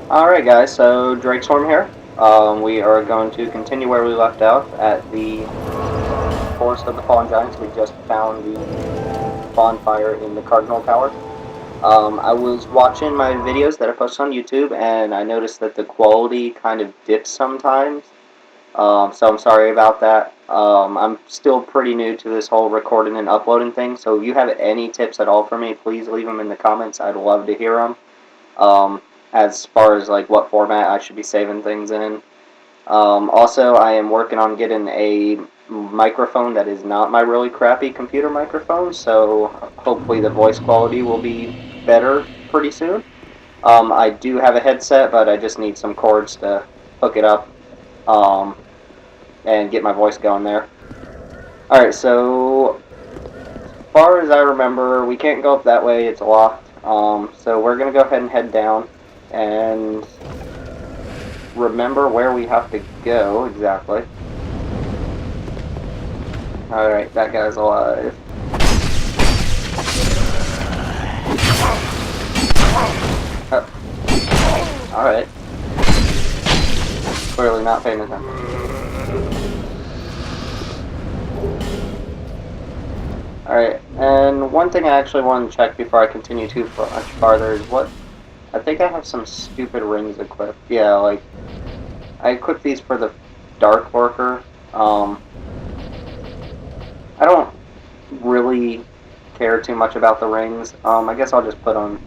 Alright guys, so Drakestorm here. We are going to continue where we left out at the Forest of the Fallen Giants. We just found the bonfire in the Cardinal Tower. I was watching my videos that I post on YouTube and I noticed that the quality kind of dips sometimes. So I'm sorry about that. I'm still pretty new to this whole recording and uploading thing, so if you have any tips at all for me, please leave them in the comments. I'd love to hear them. As far as like what format I should be saving things in. Also, I am working on getting a microphone that is not my really crappy computer microphone, so hopefully the voice quality will be better pretty soon. I do have a headset, but I just need some cords to hook it up um, and get my voice going there. Alright, so as far as I remember, we can't go up that way, it's locked. So we're going to go ahead and head down and remember where we have to go exactly. Alright, that guy's alive. Oh. Alright. Clearly not paying attention. Alright, and one thing I actually want to check before I continue too much farther is what... I think I have some stupid rings equipped. Yeah, like... I equipped these for the Dark Worker. I don't really care too much about the rings. I guess I'll just put on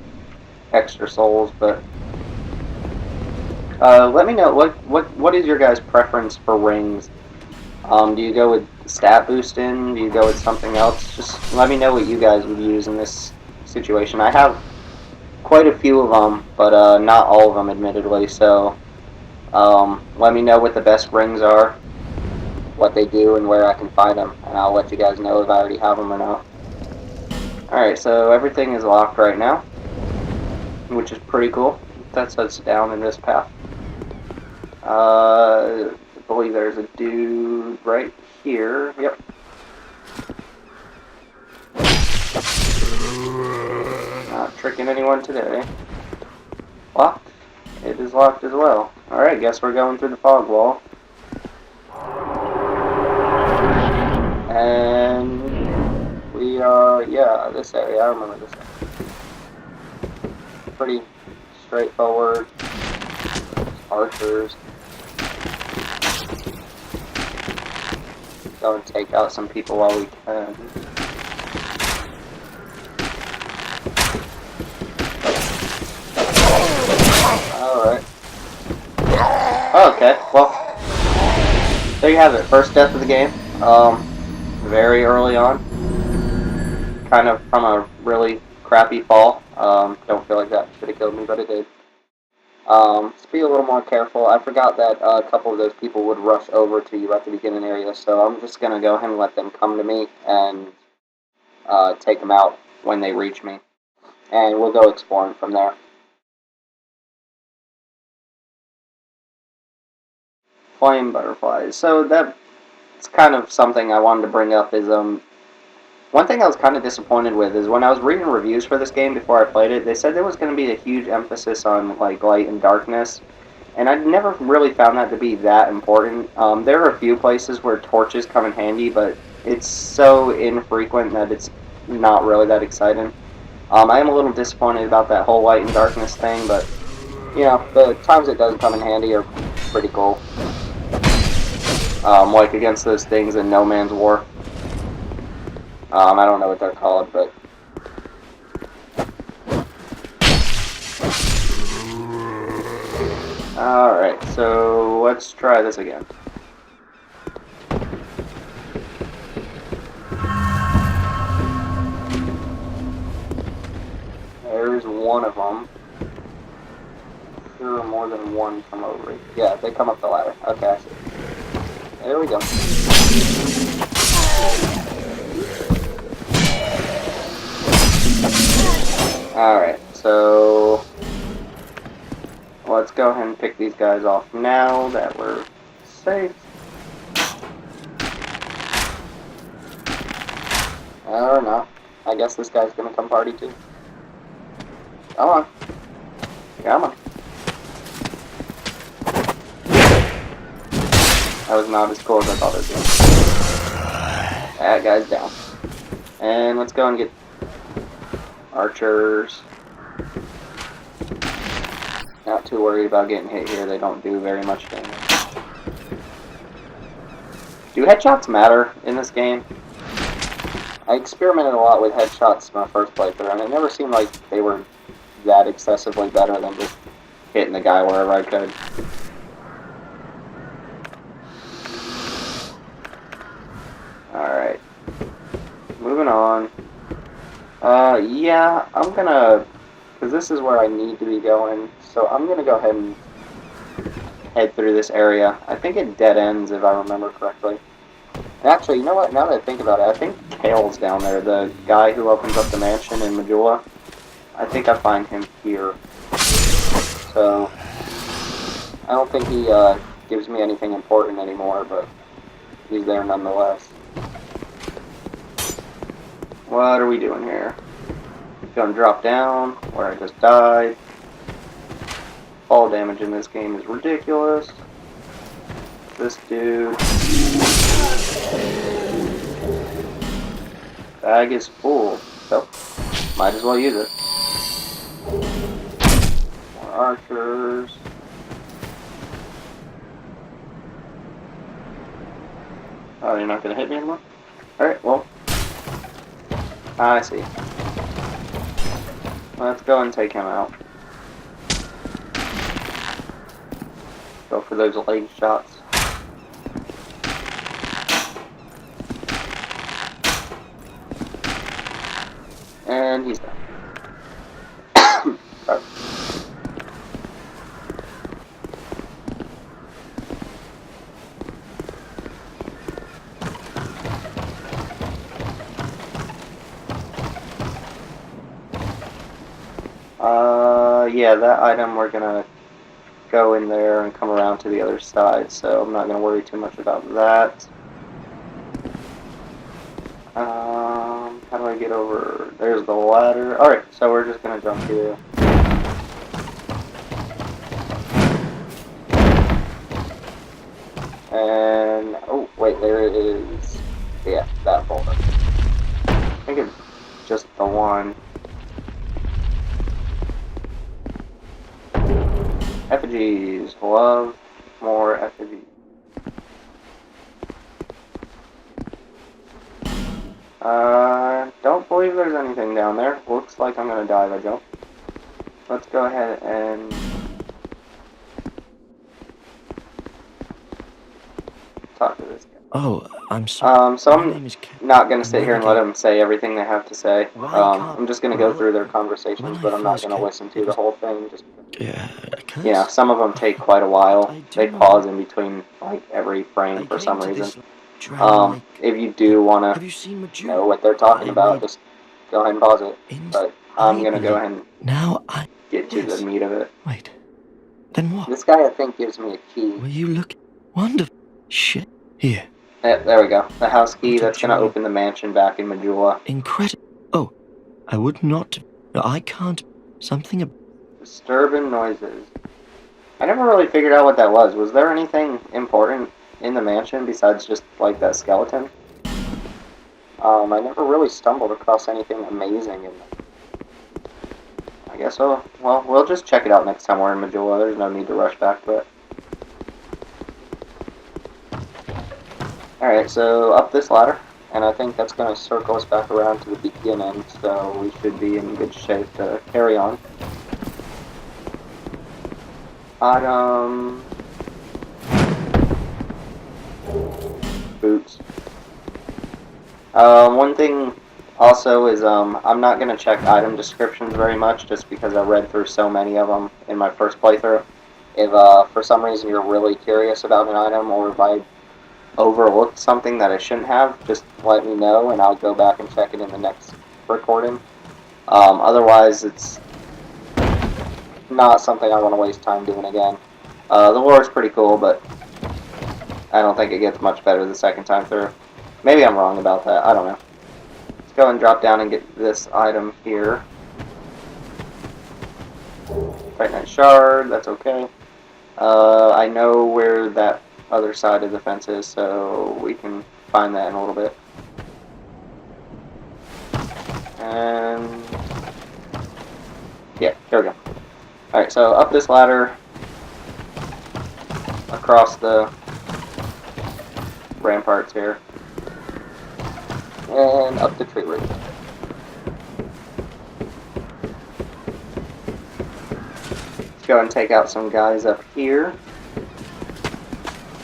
extra souls, but let me know what is your guys' preference for rings? Do you go with stat boosting? Do you go with something else? Just let me know what you guys would use in this situation. I have quite a few of them, but not all of them, admittedly. So let me know what the best rings are, what they do, and where I can find them, and I'll let you guys know if I already have them or not. Alright, so everything is locked right now, which is pretty cool. That sets down in this path. I believe there's a dude right here. Yep. Not tricking anyone today. Locked? It is locked as well. Alright, guess we're going through the fog wall. And we are, yeah, this area, I remember this area. Pretty straightforward. Archers. Go and take out some people while we can. Alright. Oh, okay, well, there you have it. First death of the game. Very early on. Kind of from a really crappy fall. Don't feel like that should have killed me, but it did. Just be a little more careful. I forgot that a couple of those people would rush over to you at the beginning area, so I'm just going to go ahead and let them come to me and take them out when they reach me. And we'll go exploring from there. Flame butterflies. So that's kind of something I wanted to bring up is, one thing I was kind of disappointed with is when I was reading reviews for this game before I played it, they said there was going to be a huge emphasis on like light and darkness, and I never really found that to be that important. There are a few places where torches come in handy, but it's so infrequent that it's not really that exciting. I am a little disappointed about that whole light and darkness thing, but you know, the times it does come in handy are pretty cool. Like against those things in No Man's War. I don't know what they're called, but... Alright, so let's try this again. There's one of them. There are more than one come over. Yeah, they come up the ladder. Okay, I see. There we go. Alright, so let's go ahead and pick these guys off now that we're safe. Or not. I guess this guy's gonna come party too. Come on. Come on. That was not as cool as I thought it would be. That guy's down. And let's go and get archers. Not too worried about getting hit here. They don't do very much damage. Do headshots matter in this game? I experimented a lot with headshots in my first playthrough, and it never seemed like they were that excessively better than just hitting the guy wherever I could. Alright. Moving on. Yeah, I'm gonna... because this is where I need to be going, so I'm gonna go ahead and head through this area. I think it dead ends, if I remember correctly. Actually, you know what? Now that I think about it, I think Kale's down there, the guy who opens up the mansion in Majula. I think I find him here. So, I don't think he gives me anything important anymore, but he's there nonetheless. What are we doing here? Gonna drop down where I just died. Fall damage in this game is ridiculous. This dude. Bag is full, so might as well use it. More archers. Oh, you're not gonna hit me anymore? Alright, well. I see. Let's go and take him out. Go for those leg shots. And he's done. Sorry. Yeah, that item we're gonna go in there and come around to the other side, so I'm not gonna worry too much about that. How do I get over? There's the ladder. Alright, so we're just gonna jump here. And, oh, wait, there it is. Yeah, that folder. I think it's just the one. Effigies. Love more effigies. Don't believe there's anything down there. Looks like I'm gonna die if I jump. Let's go ahead and talk to this guy. Oh, I'm sorry. So I'm not gonna sit here and let them say everything they have to say. I'm just gonna go through their conversations, but I'm not gonna listen to the whole thing. Just you know, some of them take quite a while. They pause in between like every frame for some reason. If you do want to know what they're talking about, just go ahead and pause it. But I'm going to go ahead and get to the meat of it. Wait, then what? This guy, I think, gives me a key. Well, you look wonderful. Shit. Here. There we go. The house key that's going to open the mansion back in Majula. Incredible. Oh, I would not. I can't. Something. Disturbing noises. I never really figured out what that was. Was there anything important in the mansion besides just like that skeleton? I never really stumbled across anything amazing in there. I guess so. Well, we'll just check it out next time we're in Majula. There's no need to rush back to it. Alright, so up this ladder, and I think that's going to circle us back around to the beginning, so we should be in good shape to carry on. Item... Boots. One thing also is I'm not going to check item descriptions very much just because I read through so many of them in my first playthrough. If for some reason you're really curious about an item, or if I overlooked something that I shouldn't have, just let me know and I'll go back and check it in the next recording. Otherwise it's not something I want to waste time doing again. The lore is pretty cool, but I don't think it gets much better the second time through. Maybe I'm wrong about that, I don't know. Let's go and drop down and get this item here. Titanite shard, that's okay. I know where that other side of the fence is, so we can find that in a little bit. And yeah, here we go. Alright, so up this ladder, across the ramparts here, and up the tree root. Let's go and take out some guys up here.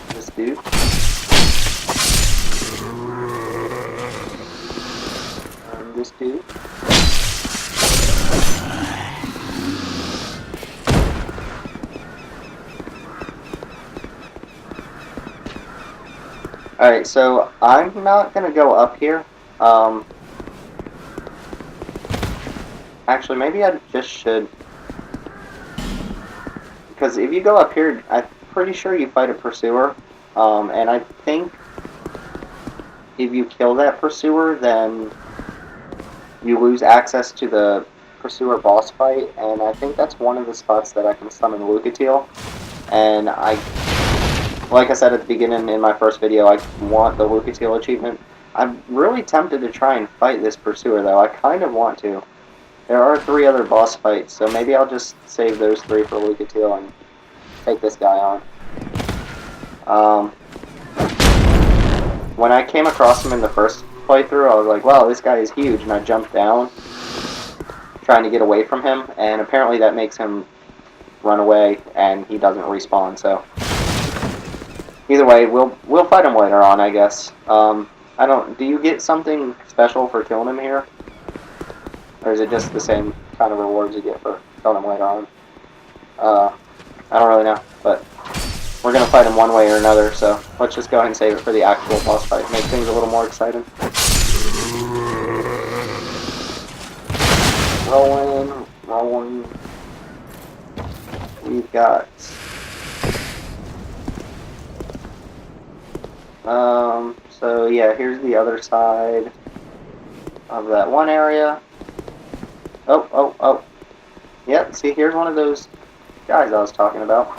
This dude. And this dude. Alright, so I'm not going to go up here. Actually, maybe I just should. Because if you go up here, I'm pretty sure you fight a pursuer. And I think if you kill that pursuer, then you lose access to the pursuer boss fight. And I think that's one of the spots that I can summon Lucatiel. And like I said at the beginning in my first video, I want the Lucatiel achievement. I'm really tempted to try and fight this pursuer, though. I kind of want to. There are 3 other boss fights, so maybe I'll just save those 3 for Lucatiel and take this guy on. When I came across him in the first playthrough, I was like, wow, this guy is huge, and I jumped down, trying to get away from him, and apparently that makes him run away, and he doesn't respawn, so... Either way, we'll fight him later on, I guess. Do you get something special for killing him here? Or is it just the same kind of rewards you get for killing him later on? I don't really know, but we're gonna fight him one way or another, so let's just go ahead and save it for the actual boss fight. Make things a little more exciting. Rolling. We've got... so yeah, here's the other side of that one area. Oh. Yep, see, here's one of those guys I was talking about.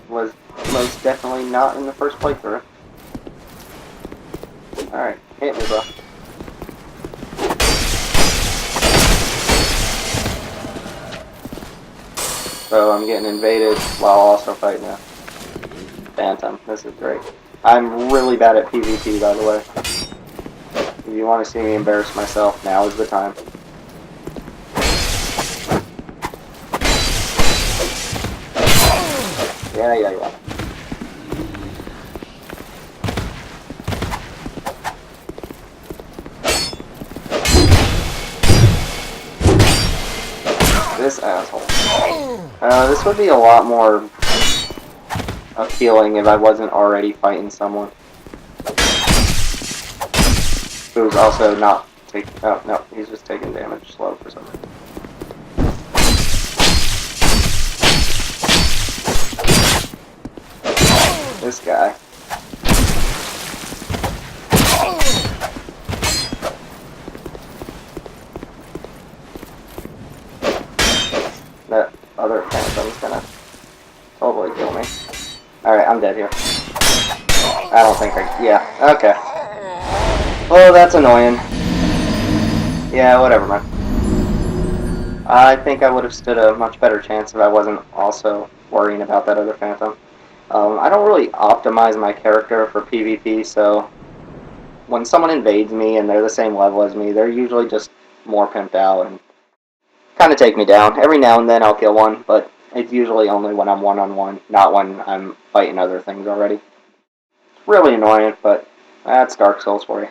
Was most definitely not in the first playthrough. Alright, hit me, bro. So I'm getting invaded while also fighting a phantom. This is great. I'm really bad at PvP, by the way. If you want to see me embarrass myself, now is the time. Yeah. This asshole. This would be a lot more appealing if I wasn't already fighting someone who's also not taking... Oh, no, he's just taking damage slow for some reason. This guy. That other phantom's gonna totally kill me. Alright, I'm dead here. I don't think yeah, okay. Well, that's annoying. Yeah, whatever, man. I think I would have stood a much better chance if I wasn't also worrying about that other phantom. I don't really optimize my character for PvP, so when someone invades me and they're the same level as me, they're usually just more pimped out and kind of take me down. Every now and then I'll kill one, but it's usually only when I'm one-on-one, not when I'm fighting other things already. It's really annoying, but that's Dark Souls for you.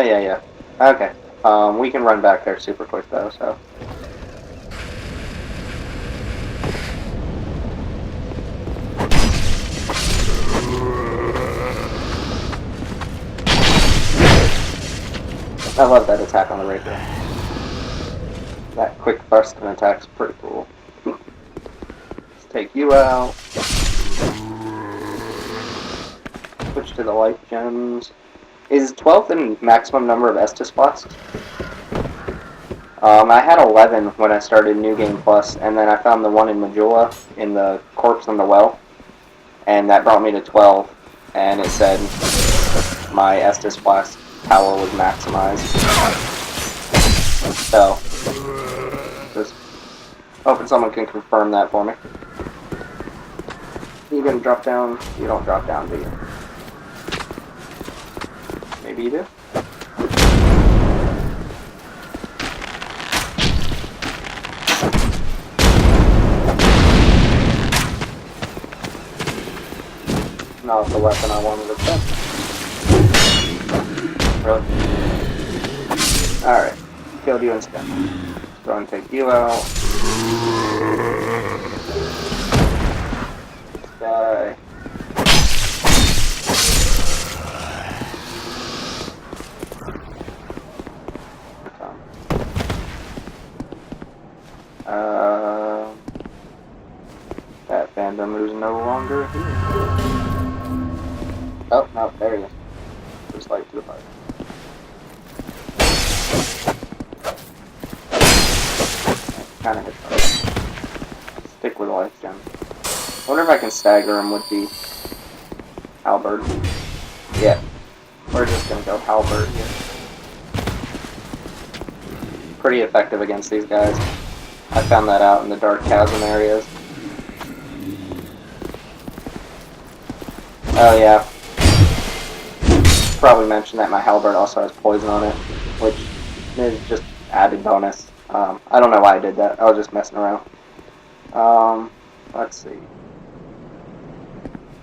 Yeah. Okay. We can run back there super quick though, so. I love that attack on the Rapier. That quick burst of an attack's pretty cool. Let's take you out. Switch to the life gems. Is 12 the maximum number of Estus flasks? I had 11 when I started New Game Plus, and then I found the one in Majula in the corpse in the well, and that brought me to 12, and it said my Estus flask power was maximized. So, just hoping someone can confirm that for me. You gonna drop down? You don't drop down, do you? Maybe you do? Not the weapon I wanted to pick. Really? Alright. Killed you instead. Let's go and take you out. Die. That fandom is no longer here. Oh, no, there he is. Just like too hard. Kind of hit hard. Stick with life gem. I wonder if I can stagger him with the halberd. Yeah. We're just gonna go halberd here. Pretty effective against these guys. I found that out in the dark chasm areas. Oh yeah. Probably mentioned that my halberd also has poison on it, which is just added bonus. I don't know why I did that. I was just messing around. Let's see.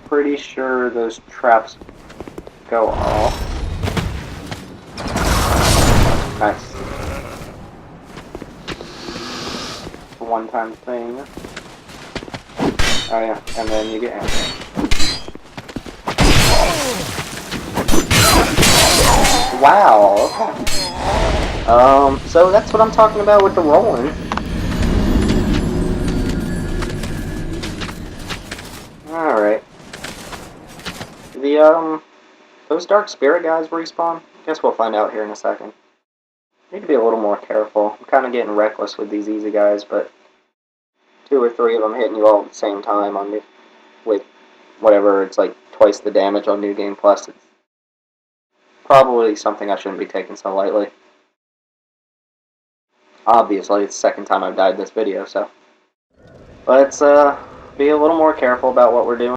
Pretty sure those traps go off. Nice. A one-time thing. Oh yeah, and then you get ammo. Wow. So that's what I'm talking about with the rolling. Alright. Those Dark Spirit guys respawn? Guess we'll find out here in a second. Need to be a little more careful. I'm kind of getting reckless with these easy guys, but 2 or 3 of them hitting you all at the same time on with whatever, it's like twice the damage on New Game Plus. It's probably something I shouldn't be taking so lightly. Obviously, it's the second time I've died this video, so. Let's be a little more careful about what we're doing.